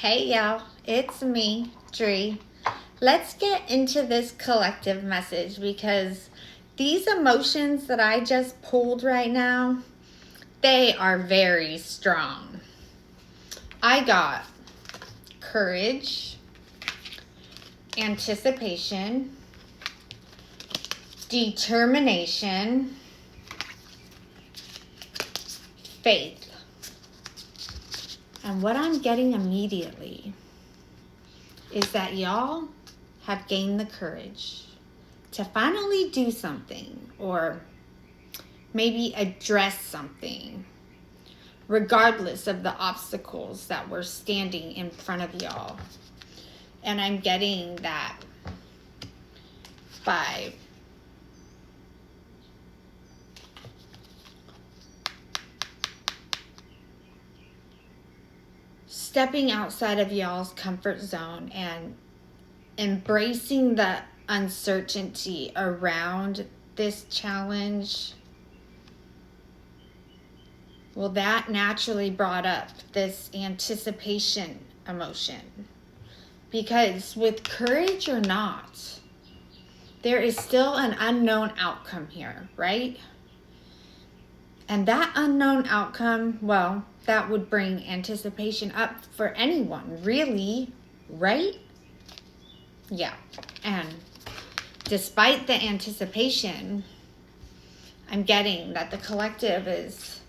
Hey y'all, it's me, Dree. Let's get into this collective message because these emotions that I just pulled right now, they are very strong. I got courage, anticipation, determination, faith. And what I'm getting immediately is that y'all have gained the courage to finally do something or maybe address something, regardless of the obstacles that were standing in front of y'all. And I'm getting that by stepping outside of y'all's comfort zone and embracing the uncertainty around this challenge. Well, that naturally brought up this anticipation emotion. Because with courage or not, there is still an unknown outcome here, right? And that unknown outcome, well, that would bring anticipation up for anyone, really, right? Yeah. And despite the anticipation, I'm getting that the collective is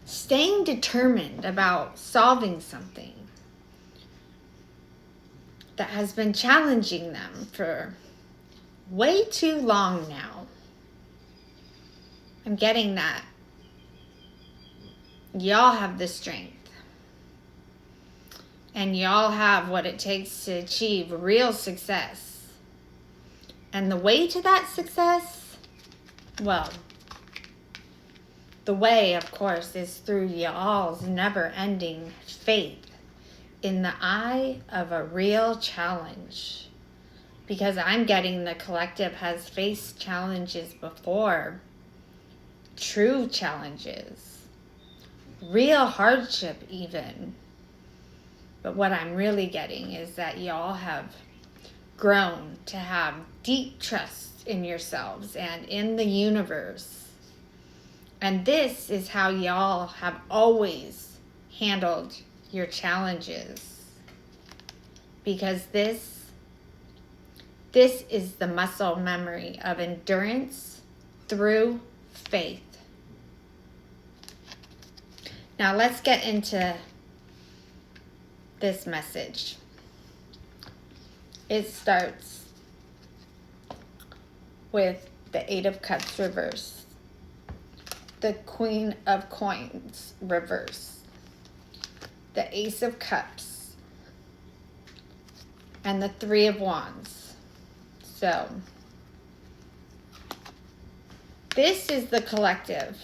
staying determined about solving something that has been challenging them for way too long now. I'm getting that y'all have the strength and y'all have what it takes to achieve real success. And the way to that success, well, the way, of course, is through y'all's never-ending faith in the eye of a real challenge. Because I'm getting the collective has faced challenges before. True challenges. Real hardship even. But what I'm really getting is that y'all have grown to have deep trust in yourselves and in the universe. And this is how y'all have always handled your challenges. Because this is the muscle memory of endurance through faith. Now let's get into this message. It starts with the Eight of Cups reverse, the Queen of Coins reverse, the Ace of Cups, and the Three of Wands. So, this is the collective.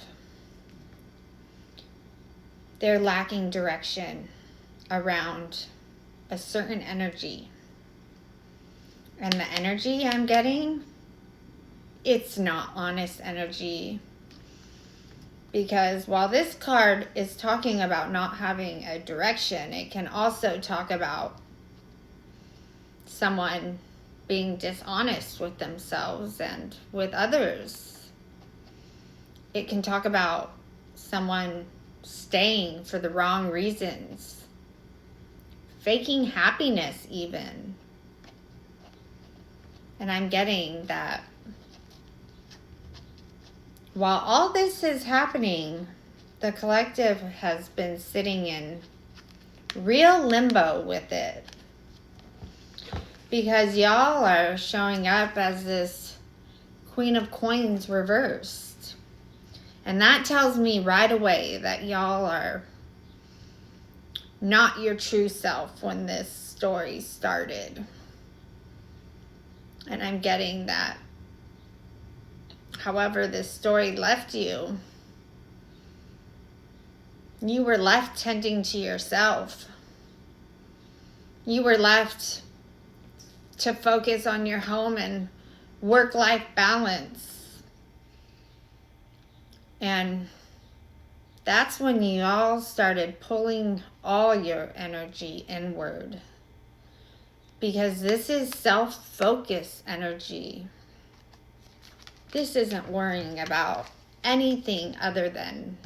They're lacking direction around a certain energy. And the energy I'm getting, it's not honest energy. Because while this card is talking about not having a direction, it can also talk about someone being dishonest with themselves and with others. It can talk about someone staying for the wrong reasons, faking happiness even. And I'm getting that while all this is happening, the collective has been sitting in real limbo with it. Because y'all are showing up as this Queen of Coins reversed. And that tells me right away that y'all are not your true self when this story started. And I'm getting that however this story left you, you were left tending to yourself. You were left to focus on your home and work-life balance. And that's when you all started pulling all your energy inward. Because this is self-focused energy. This isn't worrying about anything other than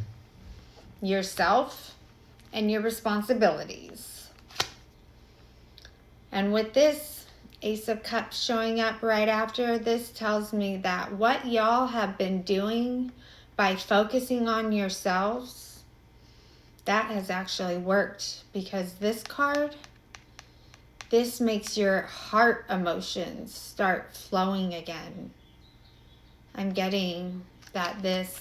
yourself and your responsibilities. And with this Ace of Cups showing up right after, this tells me that what y'all have been doing by focusing on yourselves, that has actually worked, because this card, this makes your heart emotions start flowing again. I'm getting that this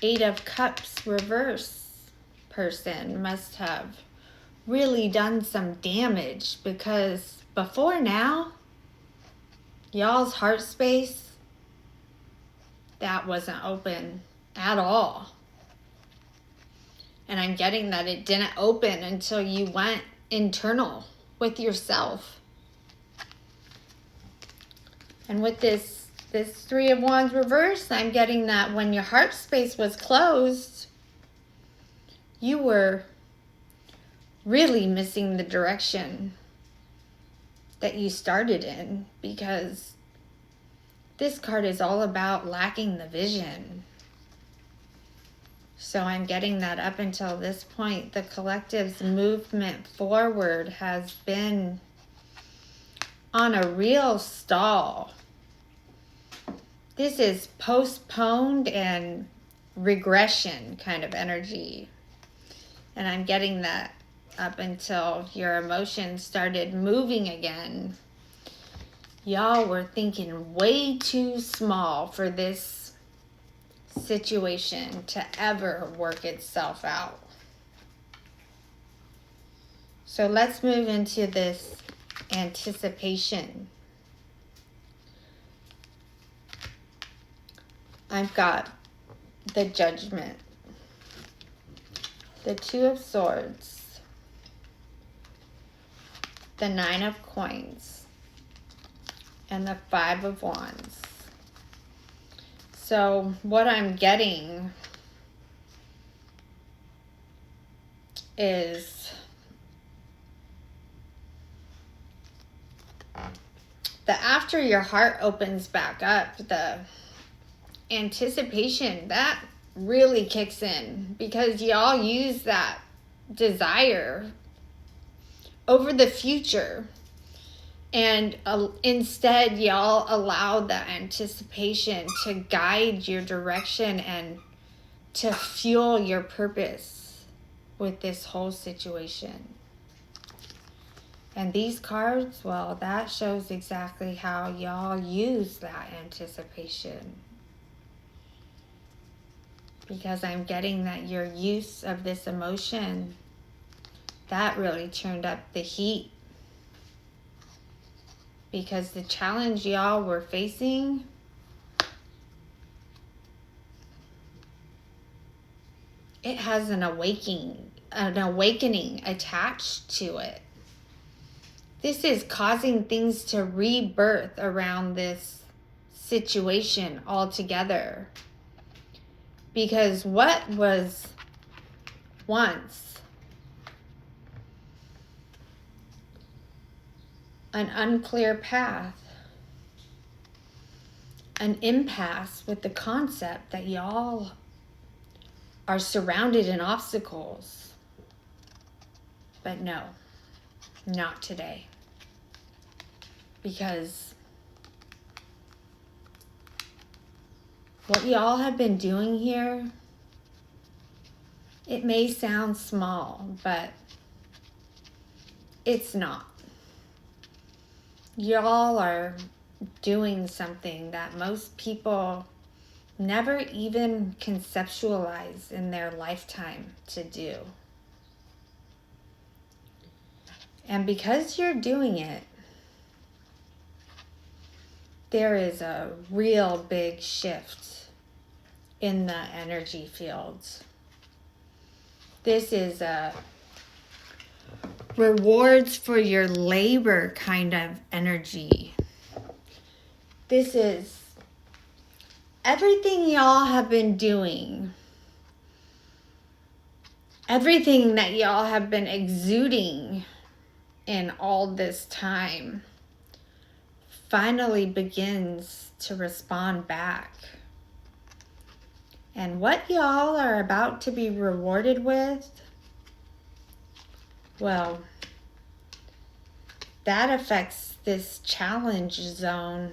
Eight of Cups reverse person must have really done some damage, because before now, y'all's heart space, that wasn't open at all. And I'm getting that it didn't open until you went internal with yourself. And with this Three of Wands reverse, I'm getting that when your heart space was closed, you were really missing the direction that you started in, because this card is all about lacking the vision. So I'm getting that up until this point, the collective's movement forward has been on a real stall. This is postponed and regression kind of energy. And I'm getting that up until your emotions started moving again. Y'all were thinking way too small for this situation to ever work itself out. So let's move into this anticipation. I've got the Judgment, the Two of Swords, the Nine of Coins, and the Five of Wands. So what I'm getting is that after your heart opens back up, the anticipation, that really kicks in, because y'all use that desire over the future, and instead y'all allow that anticipation to guide your direction and to fuel your purpose with this whole situation. And these cards, well, that shows exactly how y'all use that anticipation. Because I'm getting that your use of this emotion, that really turned up the heat. Because the challenge y'all were facing, it has an awakening attached to it. This is causing things to rebirth around this situation altogether. Because what was once an unclear path, an impasse with the concept that y'all are surrounded in obstacles. But no, not today. Because what y'all have been doing here, it may sound small, but it's not. Y'all are doing something that most people never even conceptualize in their lifetime to do. And because you're doing it, there is a real big shift in the energy fields. This is a rewards for your labor kind of energy. This is everything y'all have been doing everything that y'all have been exuding in all this time finally begins to respond back. And what y'all are about to be rewarded with, well, that affects this challenge zone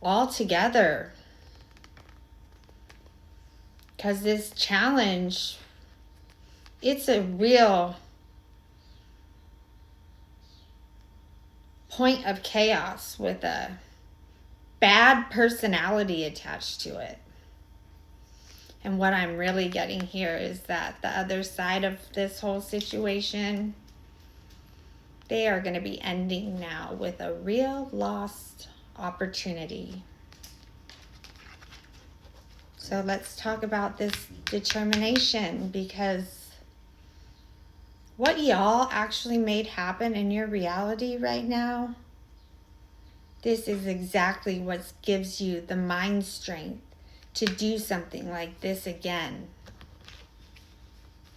altogether. Because this challenge, it's a real point of chaos with a bad personality attached to it. And what I'm really getting here is that the other side of this whole situation, they are going to be ending now with a real lost opportunity. So let's talk about this determination, because what y'all actually made happen in your reality right now, this is exactly what gives you the mind strength to do something like this again.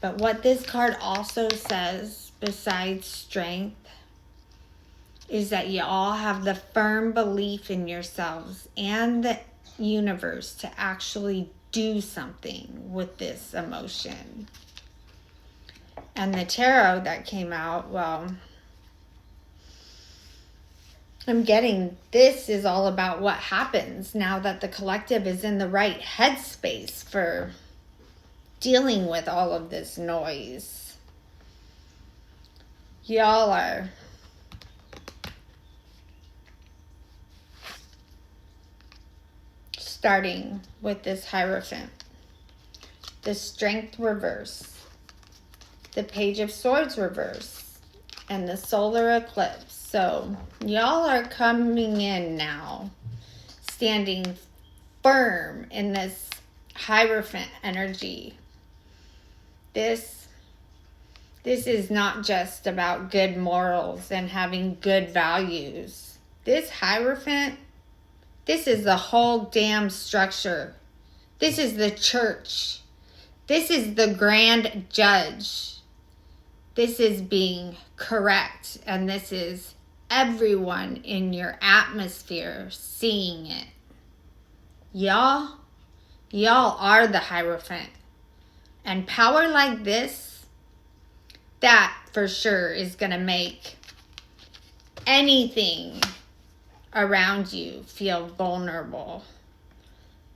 But what this card also says, besides strength, is that you all have the firm belief in yourselves and the universe to actually do something with this emotion. And the tarot that came out, well, I'm getting this is all about what happens now that the collective is in the right headspace for dealing with all of this noise. Y'all are starting with this Hierophant, the Strength reverse, the Page of Swords reverse, and the solar eclipse. So y'all are coming in now, standing firm in this Hierophant energy. This is not just about good morals and having good values. This Hierophant, this is the whole damn structure. This is the church. This is the grand judge. This is being correct, and this is everyone in your atmosphere seeing it. Y'all are the Hierophant. And power like this, that for sure is going to make anything around you feel vulnerable.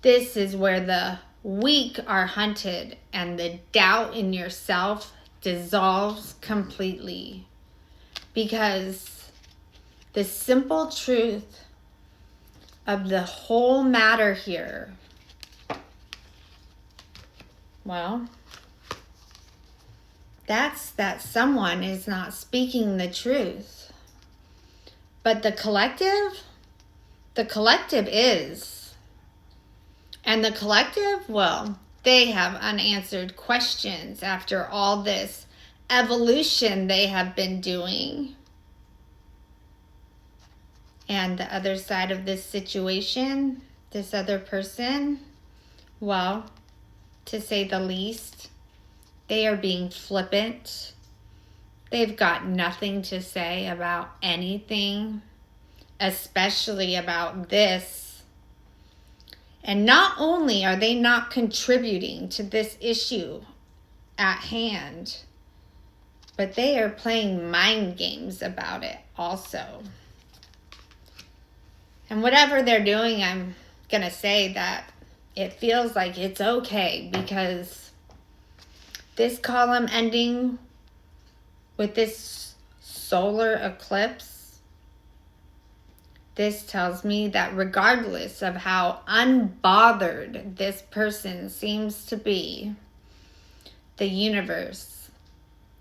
This is where the weak are hunted and the doubt in yourself dissolves completely. Because the simple truth of the whole matter here, well, that's that someone is not speaking the truth. But the collective is. And the collective, well, they have unanswered questions after all this evolution they have been doing. And the other side of this situation, this other person, well, to say the least, they are being flippant. They've got nothing to say about anything, especially about this. And not only are they not contributing to this issue at hand, but they are playing mind games about it also. And whatever they're doing, I'm going to say that it feels like it's okay, because this column ending with this solar eclipse, this tells me that regardless of how unbothered this person seems to be, the universe,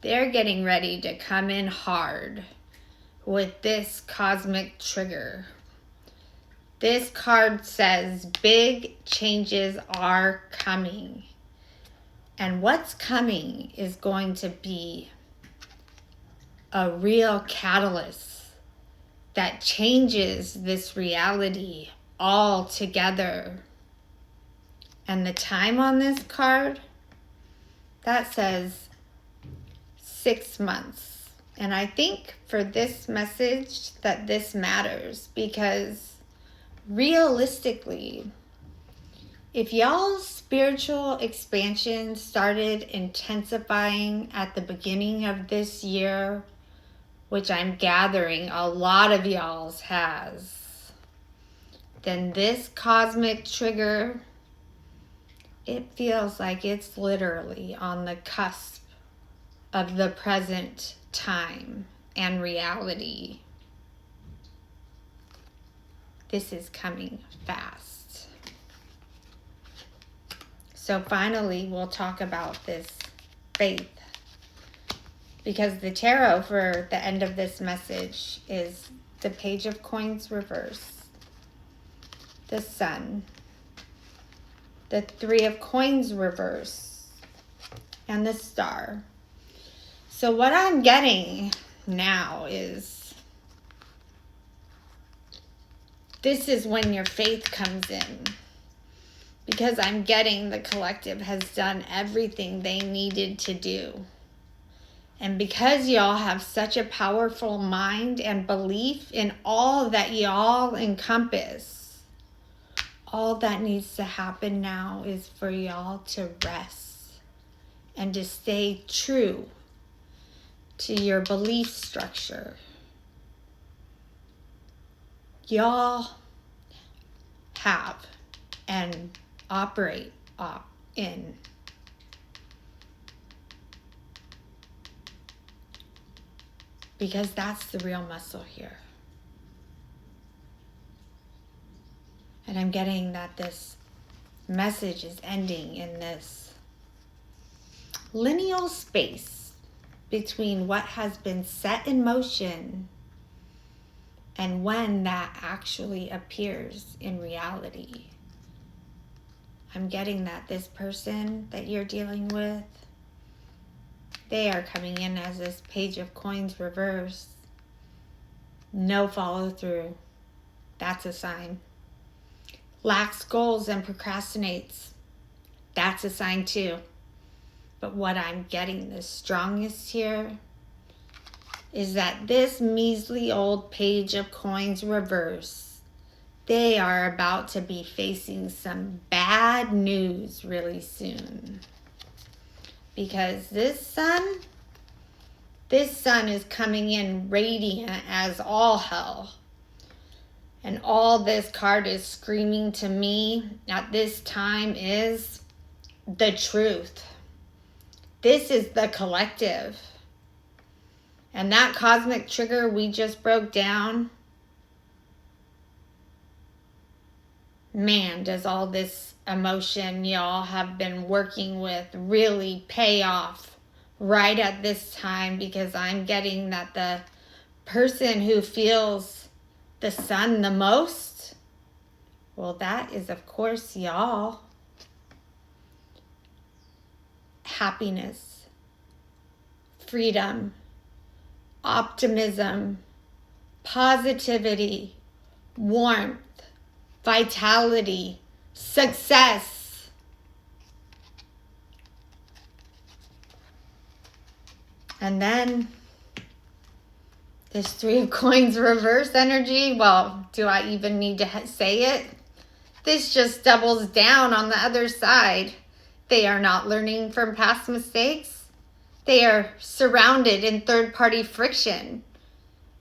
they're getting ready to come in hard with this cosmic trigger. This card says big changes are coming. And what's coming is going to be a real catalyst that changes this reality altogether. And the time on this card, that says 6 months. And I think for this message that this matters, because realistically, if y'all's spiritual expansion started intensifying at the beginning of this year, which I'm gathering a lot of y'all's has, then this cosmic trigger, it feels like it's literally on the cusp of the present time and reality. This is coming fast. So finally, we'll talk about this faith, because the tarot for the end of this message is the Page of Coins reverse, the Sun, the Three of Coins reverse, and the Star. So what I'm getting now is, this is when your faith comes in, because I'm getting the collective has done everything they needed to do. And because y'all have such a powerful mind and belief in all that y'all encompass, all that needs to happen now is for y'all to rest and to stay true to your belief structure. Y'all have and operate in because that's the real muscle here. And I'm getting that this message is ending in this lineal space between what has been set in motion and when that actually appears in reality. I'm getting that this person that you're dealing with, they are coming in as this Page of Coins reverse. No follow through. That's a sign. Lacks goals and procrastinates. That's a sign too. But what I'm getting the strongest here is that this measly old Page of Coins reverse, they are about to be facing some bad news really soon. Because this sun is coming in radiant as all hell. And all this card is screaming to me at this time is the truth. This is the collective. And that cosmic trigger we just broke down, man, does all this emotion y'all have been working with really pay off right at this time, because I'm getting that the person who feels the sun the most, well, that is of course y'all. Happiness, freedom, optimism, positivity, warmth, vitality, success. And then this Three of Coins reverse energy, well, do I even need to say it? This just doubles down on the other side. They are not learning from past mistakes. They are surrounded in third-party friction.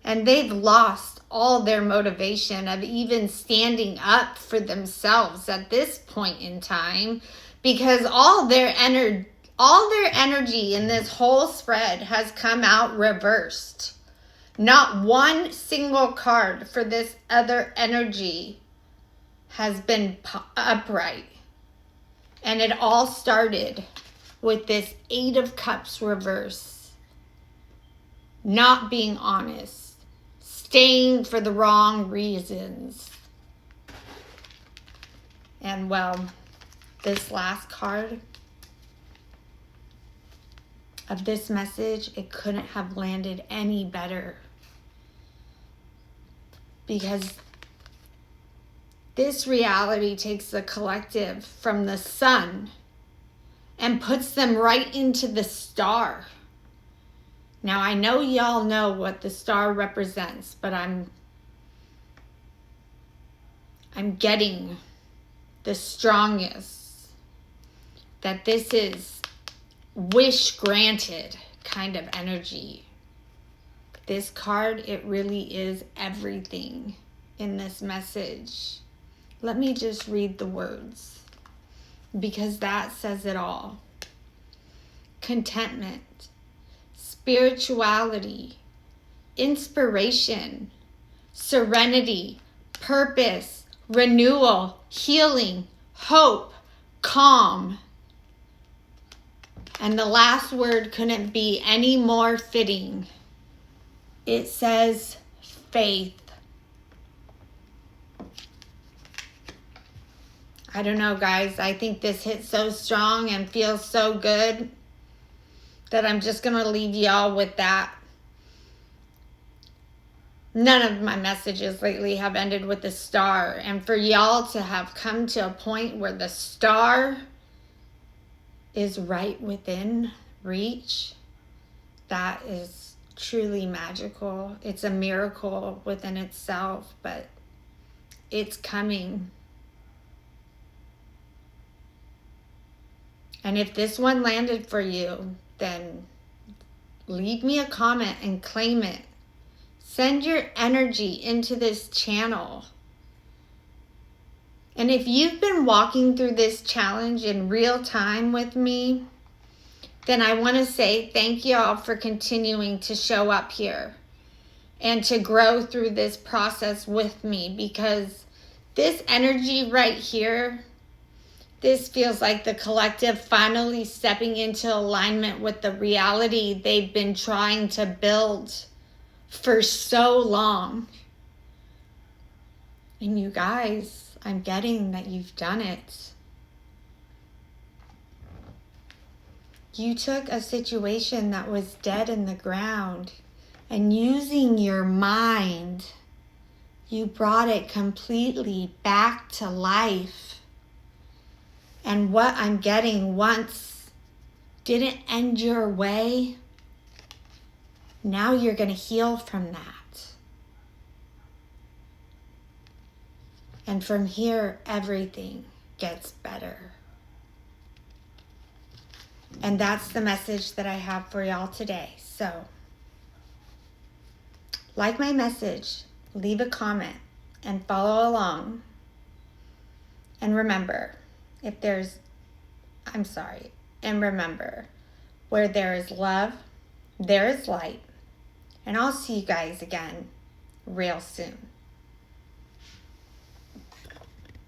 And they've lost all their motivation of even standing up for themselves at this point in time, because all their energy in this whole spread has come out reversed. Not one single card for this other energy has been upright. And it all started with this Eight of Cups reverse. Not being honest. Staying for the wrong reasons. And well, this last card of this message, it couldn't have landed any better. Because this reality takes the collective from the sun and puts them right into the star. Now, I know y'all know what the star represents, but I'm getting the strongest, that this is wish granted kind of energy. This card, it really is everything in this message. Let me just read the words, because that says it all. Contentment, spirituality, inspiration, serenity, purpose, renewal, healing, hope, calm. And the last word couldn't be any more fitting. It says faith. I don't know, guys. I think this hits so strong and feels so good that I'm just going to leave y'all with that. None of my messages lately have ended with the star. And for y'all to have come to a point where the star is right within reach, that is truly magical. It's a miracle within itself, but it's coming. And if this one landed for you, then leave me a comment and claim it. Send your energy into this channel. And if you've been walking through this challenge in real time with me, then I want to say thank you all for continuing to show up here and to grow through this process with me, because this energy right here, this feels like the collective finally stepping into alignment with the reality they've been trying to build for so long. And you guys, I'm getting that you've done it. You took a situation that was dead in the ground, and using your mind, you brought it completely back to life. And what I'm getting once didn't end your way. Now you're going to heal from that. And from here, everything gets better. And that's the message that I have for y'all today. So, like my message, leave a comment, and follow along. And remember, remember, where there is love, there is light. And I'll see you guys again real soon.